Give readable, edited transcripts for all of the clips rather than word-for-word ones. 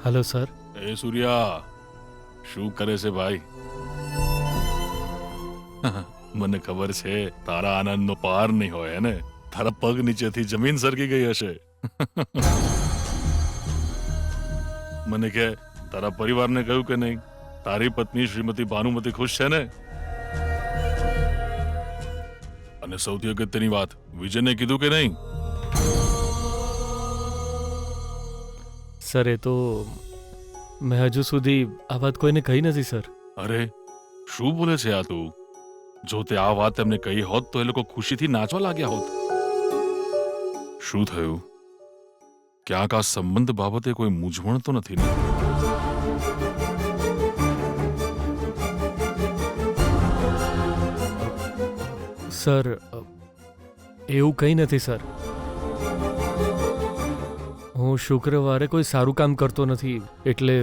Hello sir. એ સૂર્યા, શું કરે છે ભાઈ? મને ખબર છે તારા આનંદનો પાર નહીં હોય ને. તારા પગ નીચેથી જમીન સરકી ગઈ હશે. મને કે તારા પરિવારને કહ્યું કે નહીં? તારી પત્ની શ્રીમતી ભાનુમતી ખુશ છે ને? અને સૌથી અગત્યની વાત, વિજયને કીધું કે નહીં? સર એ તો મેં હજુ સુધી આ વાત કોઈને કહી નથી સર. અરે શું બોલે છે આ તું? જો તે આ વાત એમને કહી હોત તો એ લોકો ખુશીથી નાચવા લાગ્યા હોત. શું થયું? ક્યાંક આ સંબંધ બાબતે કોઈ મૂંઝવણ તો નથી ને? સર એવું કંઈ નથી સર. હું શુક્રવારે કોઈ સારું કામ કરતો નથી, એટલે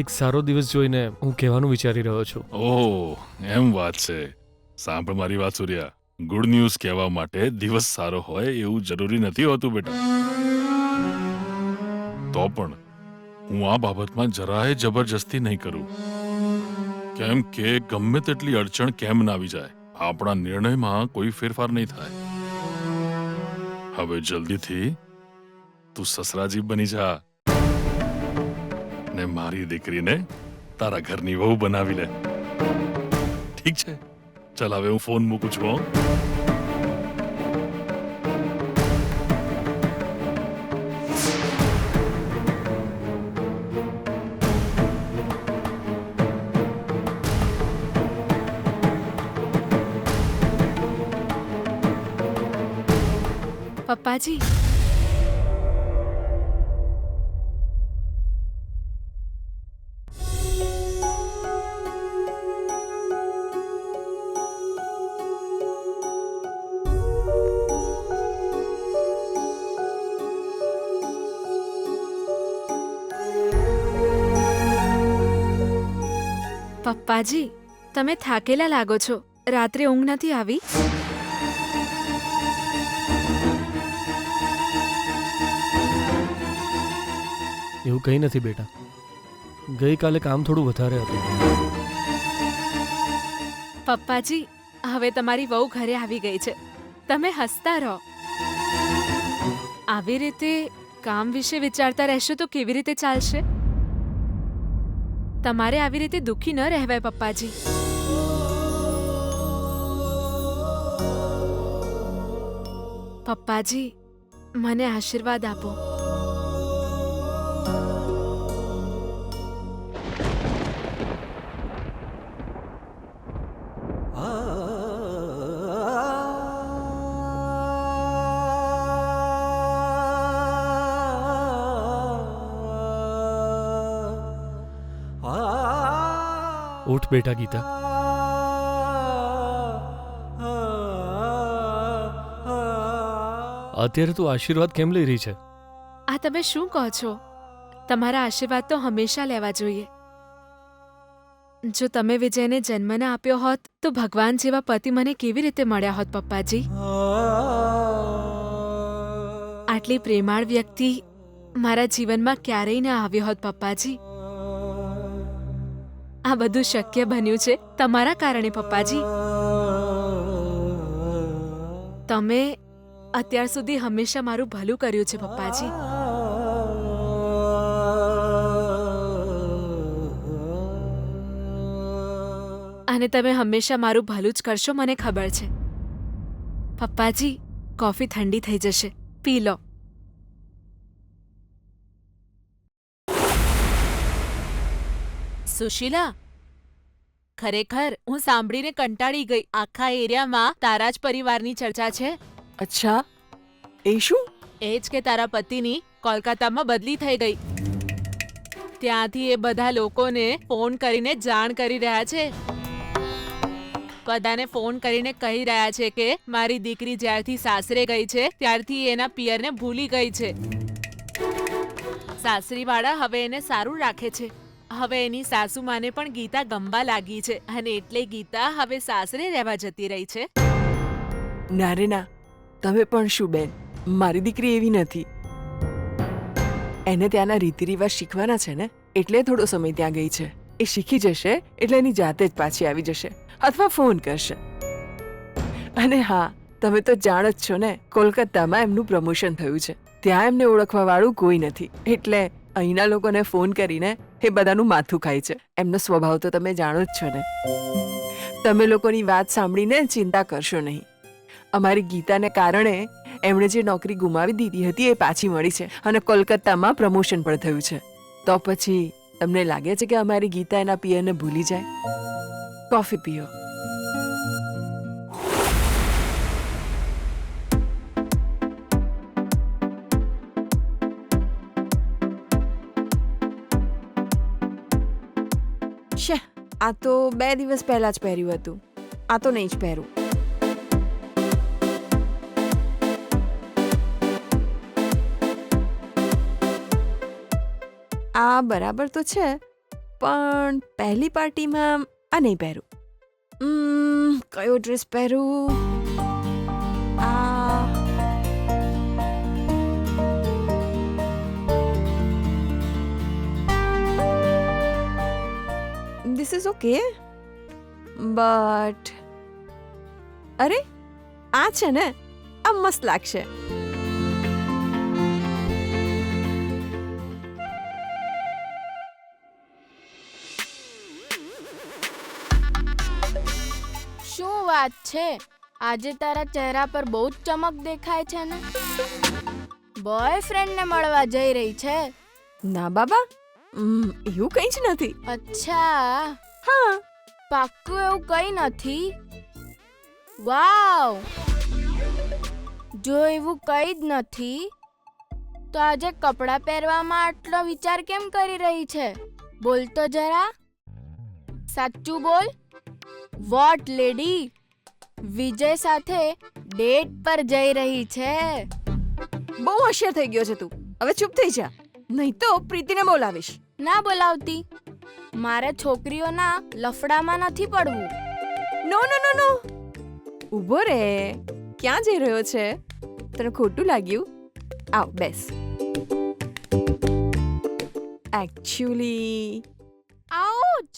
એક સારો દિવસ જોઈને હું કહેવાનું વિચારી રહ્યો છું. ઓહ, એમ વાત છે. સાંભળ મારી વાત સૂર્યા, ગુડ ન્યૂઝ કહેવા માટે દિવસ સારો હોય એવું જરૂરી નથી હોતું બેટા. તો પણ હું આ બાબતમાં જરાય જબરજસ્તી નહીં કરું. કેમ કે ગમે તેટલી અડચણ કેમ ના આવી જાય, આપણા નિર્ણયમાં કોઈ ફેરફાર નહીં થાય. હવે જલ્દીથી તું સસરાજી બની જા ને મારી દીકરીને તારા ઘરની વહુ બનાવી લે. ઠીક છે? ચાલ હવે હું ફોન મૂકું છું. હો. પપ્પાજી, પપ્પાજી, તમે થાકેલા લાગો છો. રાત્રે ઊંઘ નથી આવી? એવું કંઈ નથી બેટા. ગઈકાલે કામ થોડું વધારે હતું. પપ્પાજી, હવે તમારી વહુ ઘરે આવી ગઈ છે. તમે હસતા રહો. આવી રીતે કામ વિશે વિચારતા રહેશો તો કેવી રીતે ચાલશે? તમારે આવી રીતે દુઃખી ન રહેવાય પપ્પાજી. પપ્પાજી, મને આશીર્વાદ આપો. ઉઠ બેટા ગીતા. અત્યારે તું આશીર્વાદ કેમ લઈ રહી છે? આ તમે શું કહો છો? તમારા આશીર્વાદ તો હંમેશા લેવા જોઈએ. જો તમે વિજયને જન્મ ન આપ્યો હોત તો ભગવાન જેવા પતિ મને કેવી રીતે મળ્યા હોત પપ્પાજી? આટલી પ્રેમાળ વ્યક્તિ મારા જીવનમાં ક્યારેય ન આવ્યો હોત પપ્પાજી. આ બધું શક્ય બન્યું છે તમારા કારણે પપ્પાજી. તમે અત્યાર સુધી હંમેશા મારું ભલું કર્યું છે પપ્પાજી. અને તમે હંમેશા મારું ભલું જ કરશો, મને ખબર છે. પપ્પાજી, કોફી ઠંડી થઈ જશે, પી લો. સુશીલા, ખરેખર હું સાંભળીને કંટાળી ગઈ. આખા એરિયામાં તારા જ પરિવારની ચર્ચા છે. અચ્છા, એ શું? એ જ કે તારા પતિની કોલકાતામાં બદલી થઈ ગઈ. ત્યાંથી એ બધા લોકોને ફોન કરીને જાણ કરી રહ્યા છે. બધાને ફોન કરીને કહી રહ્યા છે કે મારી દીકરી જ્યારથી સાસરે ગઈ છે ત્યારથી એના પિયરને ભૂલી ગઈ છે. સાસરીવાળા હવે એને સારું રાખે છે. હવે એની સાસુમાને પણ ગીતા ગમવા લાગી છે અને એટલે ગીતા હવે સાસરે રહેવા જતી રહી છે. ના રે ના, તમે પણ શું બેન, મારી દીકરી એવી નથી. એને ત્યાંના રીતિ રિવાજ શીખવાના છે ને. એટલે થોડો સમય ત્યાં ગઈ છે. એ શીખી જશે એટલે એની જાતે જ પાછી આવી જશે અથવા ફોન કરશે. અને હા, તમે તો જાણો જ છો ને, કોલકાતામાં એમનું પ્રમોશન થયું છે. ત્યાં એમને ઓળખવા વાળું કોઈ નથી, એટલે અહીંના લોકોને ફોન કરીને એ બધાનું માથું ખાય છે. એમનો સ્વભાવ તો તમે જાણો જ છો ને. તમે લોકોની વાત સાંભળીને ચિંતા કરશો નહીં. અમારી ગીતાને કારણે એમણે જે નોકરી ગુમાવી દીધી હતી એ પાછી મળી છે અને કોલકાતામાં પ્રમોશન પણ થયું છે. તો પછી તમને લાગે છે કે અમારી ગીતા એના પિયરને ભૂલી જાય? કોફી પીઓ. છે આ તો 2 દિવસ પહેલા જ પહેર્યું હતું. આ તો નહીં જ પહેરું. આ બરાબર તો છે, પણ પહેલી પાર્ટીમાં આ નહીં પહેરું. કયો ડ્રેસ પહેરું? આ ધીસ ઇઝ ઓકે, બટ અરે આ છે ને, આ મસ્ત લાગશે. શું વાત છે? આજે તારા ચહેરા પર બહુ જ ચમક દેખાય છે ને. બોયફ્રેન્ડને મળવા જઈ રહી છે? ના બાબા, એવું કંઈ જ નથી. અચ્છા, હા, પાક્કું એવું કંઈ નથી? વાવ, જો એવું કંઈ જ નથી તો આજે કપડાં પહેરવામાં આટલો વિચાર કેમ કરી રહી છે? બોલ તો જરા, સાચું બોલ. વોટ લેડી વિજય સાથે ડેટ પર જઈ રહી છે? બહુ હોશિયાર થઈ ગયો છે તું. હવે ચૂપ થઈ જા, નહીં તો પ્રીતિને બોલાવીશ. ના બોલાવતી. મારે છોકરીઓના લફડામાં નથી પડવું. નો નો નો નો, ઊભો રે. ક્યાં જઈ રહ્યો છે? તને ખોટું લાગ્યું? આવ બેસ. Actually ouch!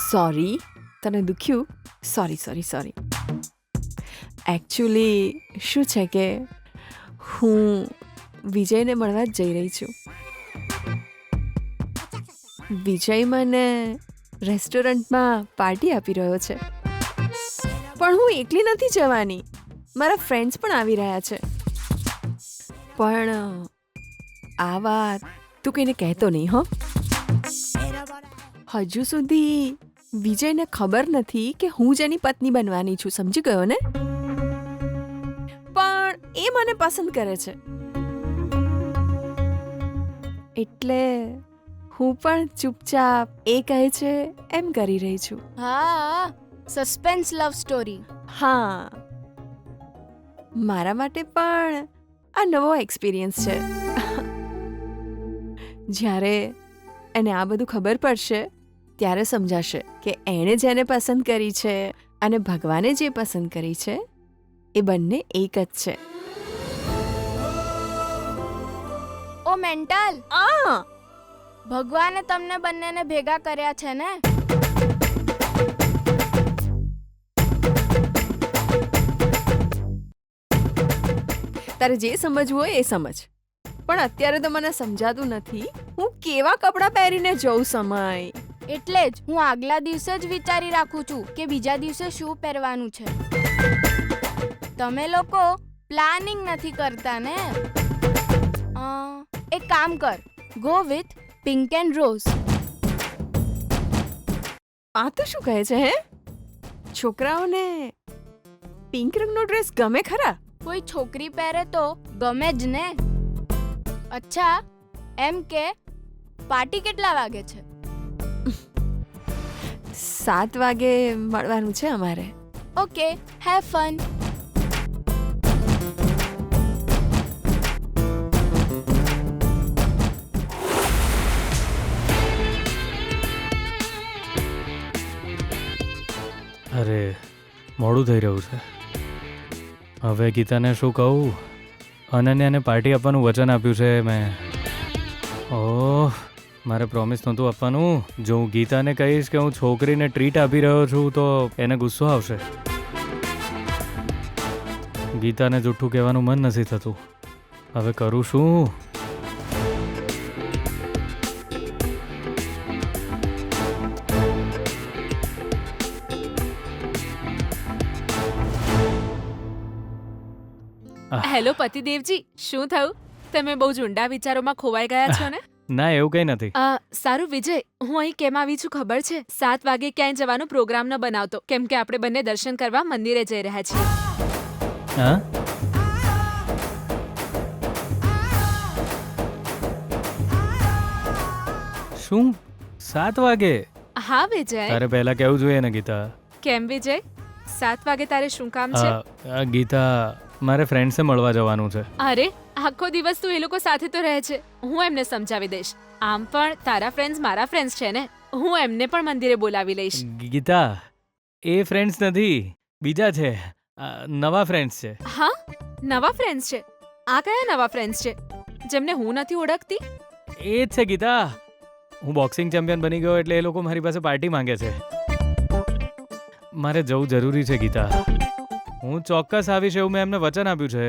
સોરી, તને દુખ્યું? Sorry sorry sorry. એકચ્યુઅલી શું છે કે હું વિજયને મળવા જ જઈ રહી છું. વિજય મને રેસ્ટોરન્ટમાં પાર્ટી આપી રહ્યો છે, પણ હું એકલી નથી જવાની. મારા ફ્રેન્ડ્સ પણ આવી રહ્યા છે. પણ આ વાત તું કોઈને કહેતો નહીં હો. હજુ સુધી વિજયને ખબર નથી કે હું જેની પત્ની બનવાની છું, સમજી ગયો ને? પણ એ મને પસંદ કરે છે, એટલે હું પણ ચૂપચાપ એ કહે છે એમ કરી રહી છું. હા, સસ્પેન્સ લવ સ્ટોરી. હા, મારા માટે પણ આ નવો એક્સપિરિયન્સ છે. જ્યારે એને આ બધું ખબર પડશે ત્યારે સમજાશે કે એણે જેને પસંદ કરી છે અને ભગવાને જે પસંદ કરી છે એ બંને એક જ છે. ઓ મેન્ટલ, આ ભગવાને તમને બંનેને ભેગા કર્યા છે ને? તારે જે સમજવું હોય એ સમજ, પણ અત્યારે તો મને સમજાતું નથી હું કેવા કપડાં પહેરીને જઉં. સમય એટલે જ હું આગલા દિવસે જ વિચારી રાખું છું કે બીજા દિવસે શું પહેરવાનું છે. તમે લોકો પ્લાનિંગ નથી કરતા ને? એક કામ કર, go with pink and rose. આ તો શું કહે છે? હે, છોકરાઓને પિંક રંગનો ડ્રેસ ગમે ખરા? કોઈ છોકરી પહેરે તો ગમે જ ને. અચ્છા, એમ કે પાર્ટી કેટલા વાગે છે? 7 વાગે મળવાનું છે અમારે. Okay, have fun. અરે મોડું થઈ રહ્યું છે. હવે ગીતાને શું કહું? અનન્યાને પાર્ટી આપવાનું વચન આપ્યું છે મેં. ઓ મારે પ્રોમિસ નહોતું આપવાનું. જો હું ગીતાને કહીશ કે હું છોકરીને ટ્રીટ આપી રહ્યો છું તો એને ગુસ્સો આવશે. ગીતાને જૂઠું કહેવાનું મન નથી થતું. હવે કરું શું? હેલો પતિદેવજી, શું થયું? તમે બહુ ઊંડા વિચારોમાં ખોવાઈ ગયા છો ને? ના, એવું કંઈ નથી. સારું વિજય, હું અહીં કેમ આવી છું ખબર છે? 7 વાગે ક્યાંય જવાનો પ્રોગ્રામ ન બનાવતો, કેમ કે આપણે બંને દર્શન કરવા મંદિરે જઈ રહ્યા છીએ. હા? શું 7 વાગે? હા વિજય. તારે પહેલા કેવું જોઈએ ને ગીતા. કેમ વિજય? 7 વાગે તારે શું કામ છે? ગીતા, મારે ફ્રેન્ડ્સે મળવા જવાનું છે. અરે, આખો દિવસ તું એ લોકો સાથે તો રહે છે. હું એમને સમજાવી દઈશ. આમ પણ તારા ફ્રેન્ડ્સ મારા ફ્રેન્ડ્સ છે ને. હું એમને પણ મંદિરે બોલાવી લઈશ. ગીતા, એ ફ્રેન્ડ્સ નથી, બીજા છે. નવા ફ્રેન્ડ્સ છે. હા, નવા ફ્રેન્ડ્સ છે? આ કયા નવા ફ્રેન્ડ્સ છે જેમને હું નથી ઓળખતી? એ જ છે ગીતા. હું બોક્સિંગ ચેમ્પિયન બની ગયો એટલે એ લોકો મારી પાસે પાર્ટી માંગે છે. મારે જવું જરૂરી છે ગીતા. હું ચોક્કસ આવીશ એવું મેં એમને વચન આપ્યું છે.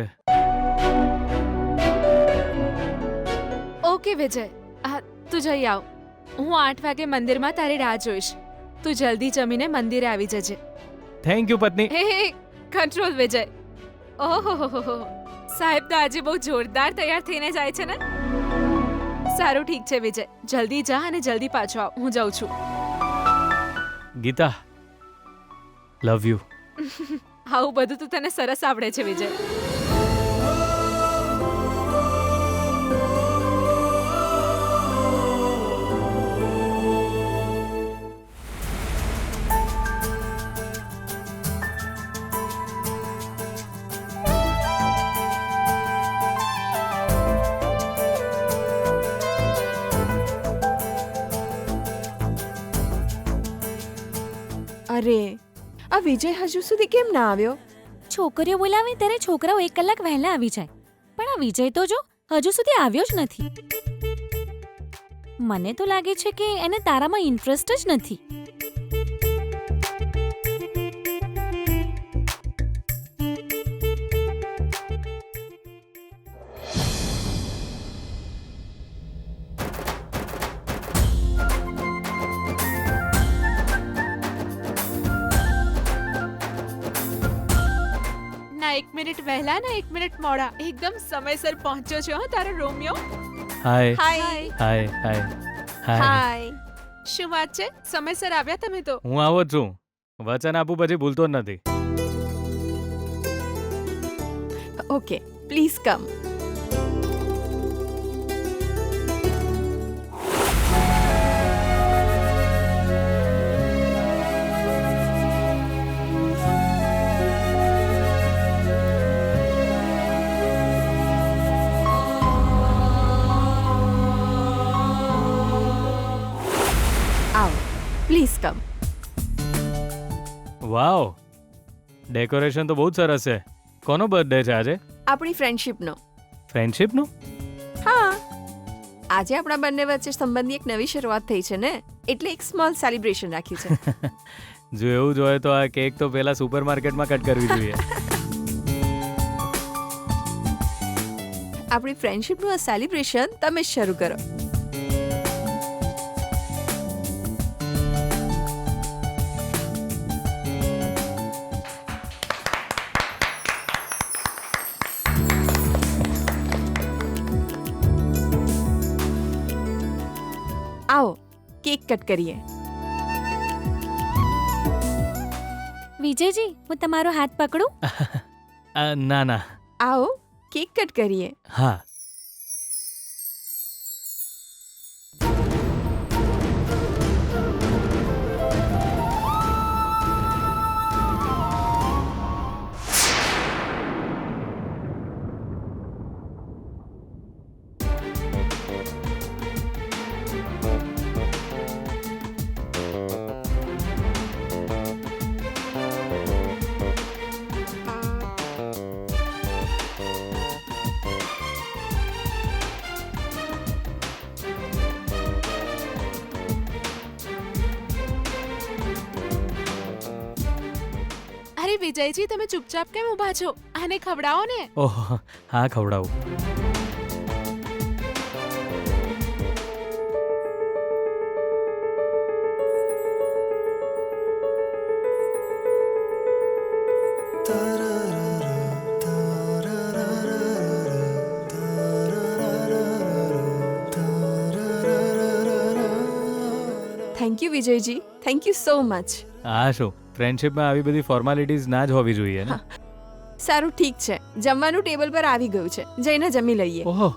ઓકે વિજય, તું જઈ આવ. હું 8 વાગે મંદિરમાં તારી રાહ જોઈશ. તું જલ્દી જમીને મંદિરે આવી જજે. થેન્ક યુ પત્ની. હે કંટ્રોલ વિજય. ઓહો, સાહેબ તો આજે બહુ જોરદાર તૈયાર થઈને જાય છે ને. સારું, ઠીક છે વિજય, જલ્દી જા અને જલ્દી પાછો આવ. હું જાઉં છું. Geeta, love you. આવું બધું તો તને સરસ આવડે છે વિજય. અરે, આ વિજય હજુ સુધી કેમ ના આવ્યો? છોકરીઓ બોલાવે ત્યારે છોકરાઓ 1 કલાક વહેલા આવી જાય, પણ આ વિજય તો જો હજુ સુધી આવ્યો જ નથી. મને તો લાગે છે કે એને તારામાં ઇન્ટરેસ્ટ જ નથી. ના 1 મિનિટ વહેલા ના 1 મિનિટ મોડા, એકદમ સમયસર પહોંચ્યો છે હો તારો રોમિયો. હાય હાય. હાય હાય હાય. શું વાત છે? સમયસર આવ્યા તમે તો. હું આવો જ છું. વચન આપું પછી ભૂલતો જ નથી. Okay, please come. Please come. Wow, decoration તો બહુ જ સરસ છે. કોનો બર્થડે છે આજે? આપણી ફ્રેન્ડશિપનો. ફ્રેન્ડશિપનો? હા, આજે આપણા બંને વચ્ચે સંબંધની એક નવી શરૂઆત થઈ છે ને, એટલે એક સ્મોલ સેલિબ્રેશન રાખ્યું છે. જો એવું જ હોય તો આ કેક તો પેલા સુપરમાર્કેટમાં કટ કરવી જોઈએ. આપણી ફ્રેન્ડશિપનું આ સેલિબ્રેશન તમે જ શરૂ કરો. આવો, કેક કટ કરીએ. વિજયજી, હું તમારો હાથ પકડું? ના ના. આવો, કેક કટ કરીએ. હા. વિજયજી તમે ચૂપચાપ કેમ ઊભા છો? આને ખવડાવો ને. ઓહ હા ખવડાવું. Thank you Vijayji, thank you so much. આ શું, ફ્રેન્ડશિપમાં આવી બધી ફોર્માલિટીઝ ના જ હોવી જોઈએ ને. સારું ઠીક છે, જમવાનું ટેબલ પર આવી ગયું છે, જઈને જમી લઈએ. ઓહો,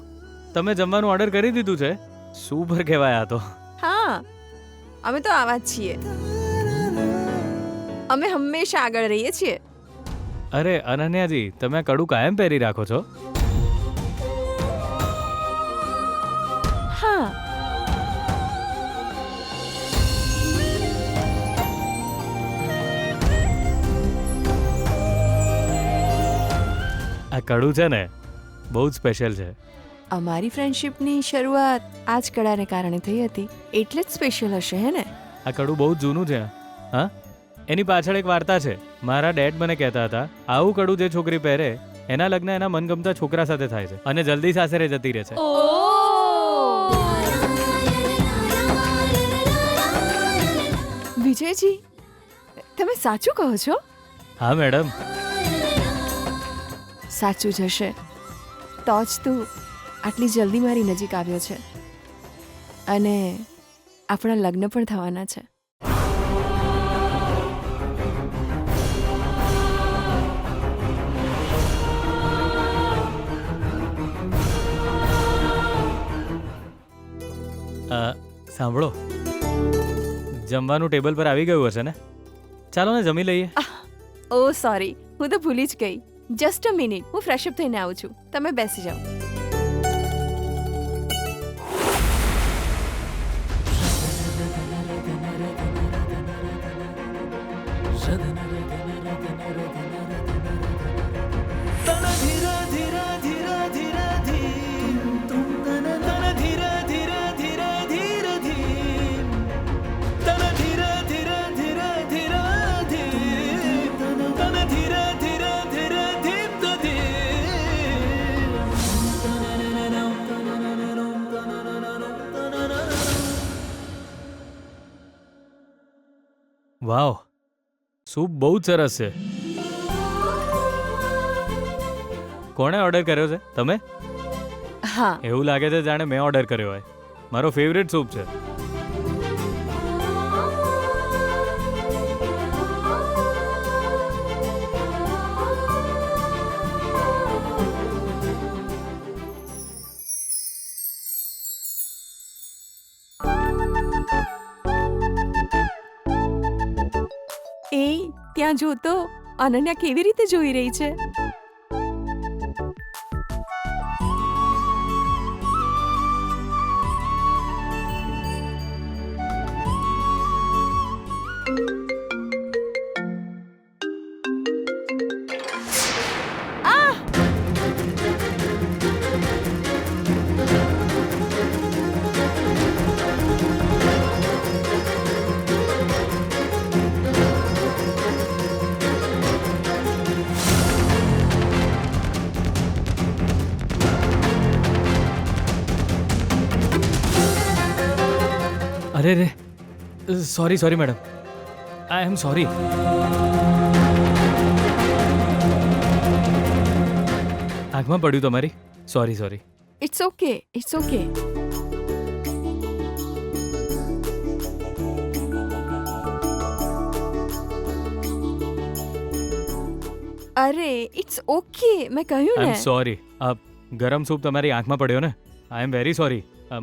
તમે જમવાનું ઓર્ડર કરી દીધું છે? સુપર કહેવાય આ તો. હા, અમે તો આવા જ છીએ. અમે હંમેશા આગળ રહીએ છીએ. અરે અનન્યાજી, તમે આ કડું કાયમ પહેરી રાખો છો? હા. આ કડું છે ને બહુ જ સ્પેશિયલ છે. અમારી ફ્રેન્ડશિપની શરૂઆત આ જ કડાને કારણે થઈ હતી, એટલે જ સ્પેશિયલ હશે હે ને? આ કડું બહુ જ જૂનું છે. હા, એની પાછળ એક વાર્તા છે. મારા ડેડ મને કહેતા હતા, આવું કડું જે છોકરી પહેરે એના લગ્ન એના મનગમતા છોકરા સાથે થાય છે અને જલ્દી સાસરે જતી રહે છે. વિજયજી, તમે સાચું કહો છો? હા મેડમ. સાચું જ હશે, તો જ તું આટલી જલ્દી મારી નજીક આવ્યો છે અને આપણા લગ્ન પણ થવાના છે. સાંભળો, જમવાનું ટેબલ પર આવી ગયું હશે ને? ચાલો ને જમી લઈએ. ઓ સોરી, હું તો ભૂલી જ ગઈ. જસ્ટ અ મિનિટ, હું ફ્રેશઅપ થઈને આવું છું, તમે બેસી જાઓ. વાવ, સૂપ બહુ જ સરસ છે. કોણે ઓર્ડર કર્યો છે? તમે? હા. એવું લાગે છે જાણે મેં ઓર્ડર કર્યો હોય. મારો ફેવરેટ સૂપ છે. એ ત્યાં જોતો, અનન્યા કેવી રીતે જોઈ રહી છે. અરે રે, sorry sorry madam, I am sorry. આંખમાં પડ્યું તમારી? Sorry sorry. It's okay, it's okay. અરે ઇટ્સ ઓકે, મેં કહ્યું આઈ ને. Am sorry. ગરમ સૂપ તમારી આંખમાં પડ્યો ને? આઈ એમ વેરી સોરી.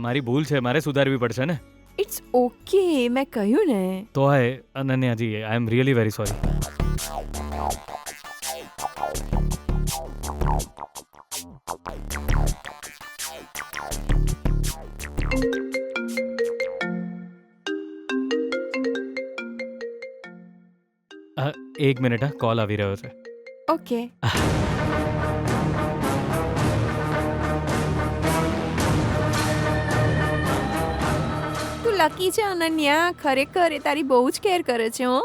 મારી ભૂલ છે, મારે સુધારવી પડશે ને? ઇટ્સ ઓકે, મેં કહ્યું ને. તો હે અનન્યાજી, આઈ એમ રિયલી વેરી સોરી. એક મિનિટ, હા, કોલ આવી રહ્યો છે. ઓકે. તું લકી છે અનન્યા, ખરેખર એ તારી બહુ જ કેર કરે છે. હો,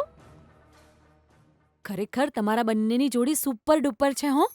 ખરેખર તમારા બંનેની જોડી સુપર ડુપર છે હો.